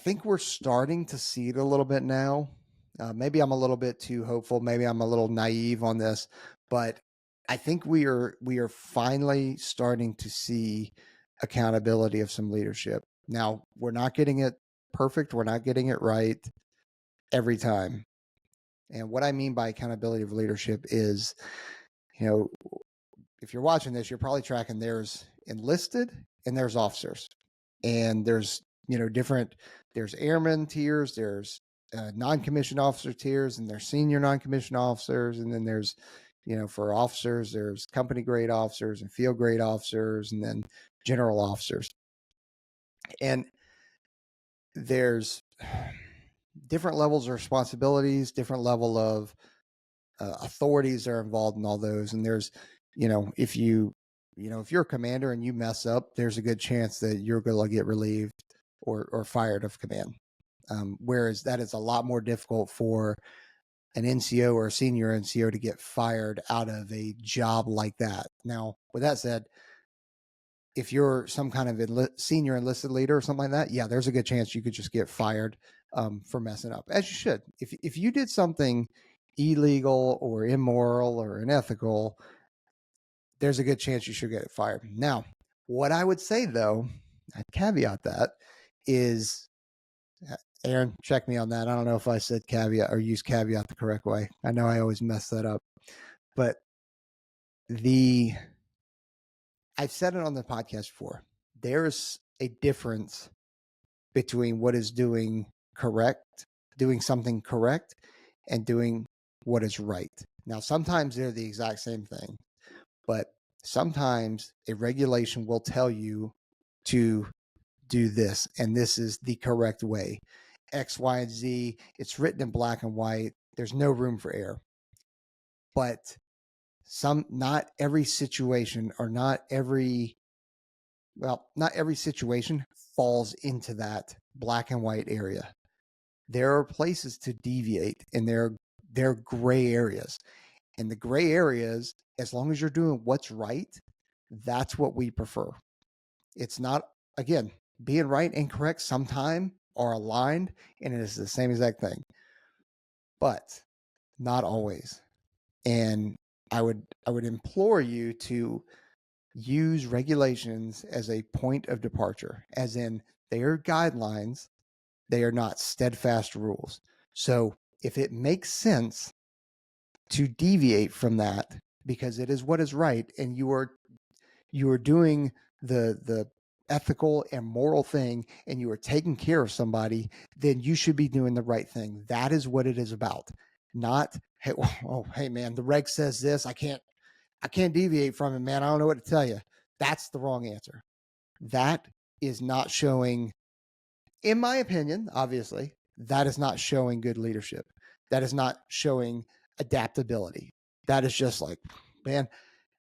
think we're starting to see it a little bit now. Maybe I'm a little bit too hopeful. Maybe I'm a little naive on this, but I think we are finally starting to see accountability of some leadership. Now, we're not getting it perfect. We're not getting it right every time. And what I mean by accountability of leadership is, you know, if you're watching this, you're probably tracking there's enlisted and there's officers. And there's, there's airman tiers, there's non-commissioned officer tiers, and there's senior non-commissioned officers. And then there's, for officers, there's company grade officers and field grade officers, and then general officers. And there's different levels of responsibilities, different level of authorities are involved in all those. And there's, if you're a commander and you mess up, there's a good chance that you're going to get relieved or fired of command. Whereas that is a lot more difficult for an NCO or a senior NCO to get fired out of a job like that. Now, with that said, if you're some kind of senior enlisted leader or something like that, yeah, there's a good chance you could just get fired for messing up, as you should. If you did something illegal or immoral or unethical, there's a good chance you should get fired. Now, what I would say, though, I'd caveat that is, Aaron, check me on that. I don't know if I said caveat or used caveat the correct way. I know I always mess that up. But I've said it on the podcast before. There's a difference between what is doing something correct, and doing what is right. Now, sometimes they're the exact same thing, but sometimes a regulation will tell you to do this, and this is the correct way. X, Y, and Z. It's written in black and white. There's no room for error. But not every situation falls into that black and white area. There are places to deviate, and there are gray areas. And the gray areas, as long as you're doing what's right, that's what we prefer. It's not, again, being right and correct sometimes are aligned, and it is the same exact thing, but not always. And I would implore you to use regulations as a point of departure, as in they are guidelines, they are not steadfast rules. So if it makes sense to deviate from that because it is what is right, and you are doing the ethical and moral thing, and you are taking care of somebody, then you should be doing the right thing. That is what it is about. Not, hey man, the reg says this, I can't deviate from it, man. I don't know what to tell you. That's the wrong answer. That is not showing, in my opinion, obviously, that is not showing good leadership. That is not showing adaptability. That is just like, man,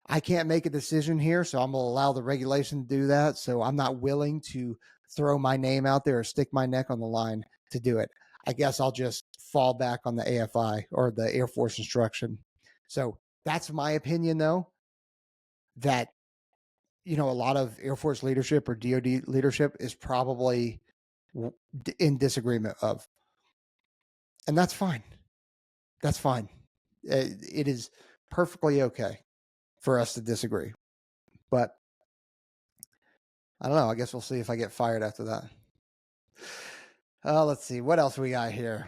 I can't make a decision here, so I'm going to allow the regulation to do that. So I'm not willing to throw my name out there or stick my neck on the line to do it. I guess I'll just fall back on the AFI or the Air Force instruction. So that's my opinion, though, that, a lot of Air Force leadership or DoD leadership is probably in disagreement of. And that's fine. That's fine. It is perfectly okay for us to disagree. But I don't know. I guess we'll see if I get fired after that. Let's see. What else we got here?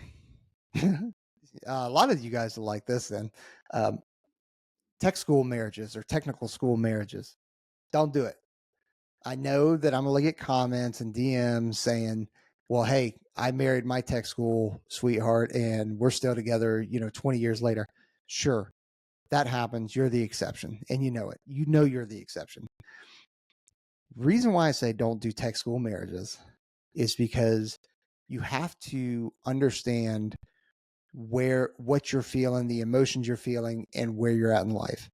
A lot of you guys will like this then. Tech school marriages or technical school marriages. Don't do it. I know that I'm going to get comments and DMs saying, well, hey, I married my tech school sweetheart and we're still together, 20 years later. Sure, that happens. You're the exception, and you know it. You know you're the exception. Reason why I say don't do tech school marriages is because you have to understand what you're feeling, the emotions you're feeling, and where you're at in life.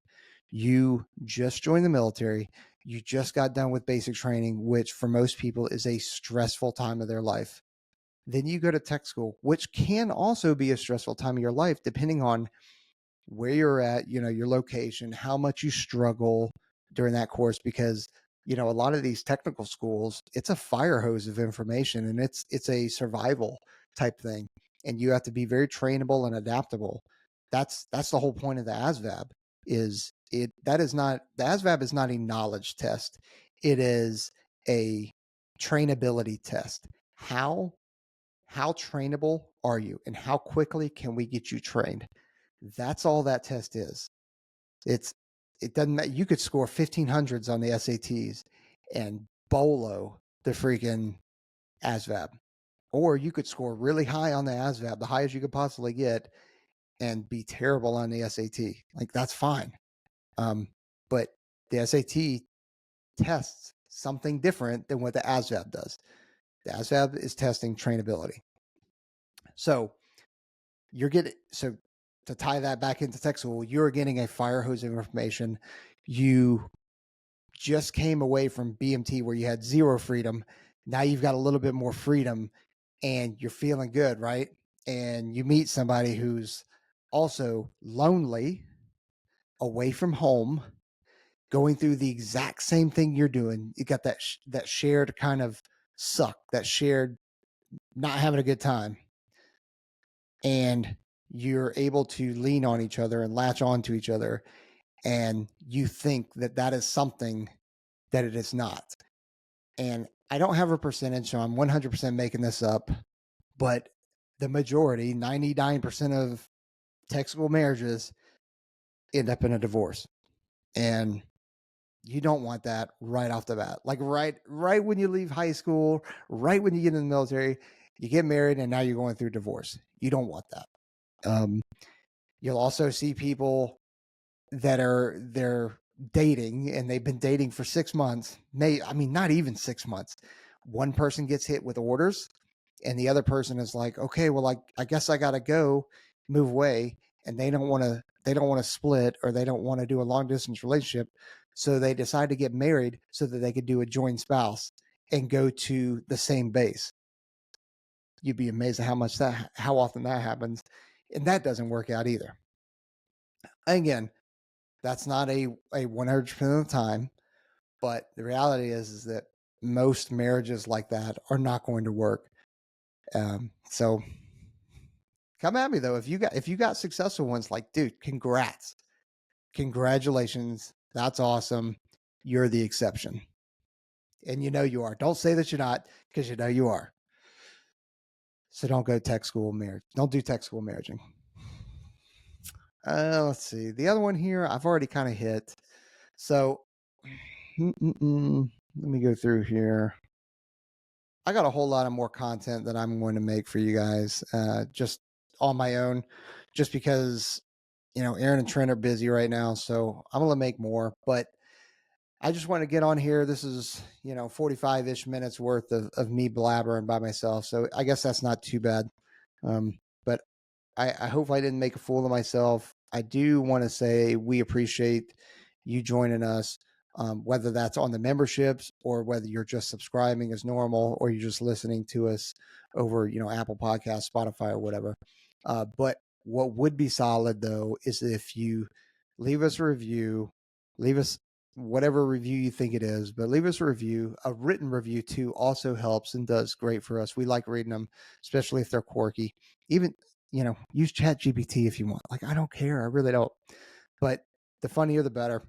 You just joined the military. You just got done with basic training, which for most people is a stressful time of their life. Then you go to tech school, which can also be a stressful time of your life, depending on where you're at, your location, how much you struggle during that course, because a lot of these technical schools, it's a fire hose of information, and it's a survival type thing, and you have to be very trainable and adaptable. That's the whole point of the ASVAB. Is it that is not the ASVAB is not a knowledge test. It is a trainability test. How trainable are you, and how quickly can we get you trained? That's all that test is. It's it doesn't matter. You could score 1500s on the SATs and bolo the freaking ASVAB, or you could score really high on the ASVAB, the highest you could possibly get, and be terrible on the SAT. Like, that's fine. But the SAT tests something different than what the ASVAB does. The ASVAB is testing trainability. So to tie that back into tech school, you're getting a fire hose of information. You just came away from BMT where you had zero freedom. Now you've got a little bit more freedom and you're feeling good, right? And you meet somebody who's also lonely, away from home, going through the exact same thing you're doing. You got that shared kind of suck, that shared not having a good time. And you're able to lean on each other and latch on to each other. And you think that is something that it is not. And I don't have a percentage, so I'm 100% making this up, but the majority, 99% of tech school marriages end up in a divorce. And you don't want that right off the bat. Like right when you leave high school, right when you get in the military, you get married and now you're going through divorce. You don't want that. You'll also see people that they're dating and they've been dating for 6 months. Not even 6 months. One person gets hit with orders and the other person is like, okay, well, I guess I gotta go, move away. And they don't want to split, or they don't want to do a long distance relationship. So they decide to get married so that they could do a joint spouse and go to the same base. You'd be amazed at how often that happens. And that doesn't work out either. Again, that's not a 100% of the time, but the reality is that most marriages like that are not going to work. So come at me though. If you got successful ones, like, dude, congratulations. That's awesome. You're the exception. And you are. Don't say that you're not, because you are. So don't go tech school marriage. Don't do tech school marriaging. Let's see. The other one here, I've already kind of hit. So let me go through here. I got a whole lot of more content that I'm going to make for you guys, just on my own, just because, Aaron and Trent are busy right now. So I'm going to make more, but I just want to get on here. This is, 45-ish minutes worth of me blabbering by myself. So I guess that's not too bad. But I hope I didn't make a fool of myself. I do want to say we appreciate you joining us, whether that's on the memberships or whether you're just subscribing as normal, or you're just listening to us over, Apple Podcasts, Spotify, or whatever. But what would be solid, though, is if you leave us a review, leave us whatever review you think it is, but leave us a review. A written review, too, also helps and does great for us. We like reading them, especially if they're quirky. Even, use Chat GPT if you want. Like, I don't care. I really don't. But the funnier, the better.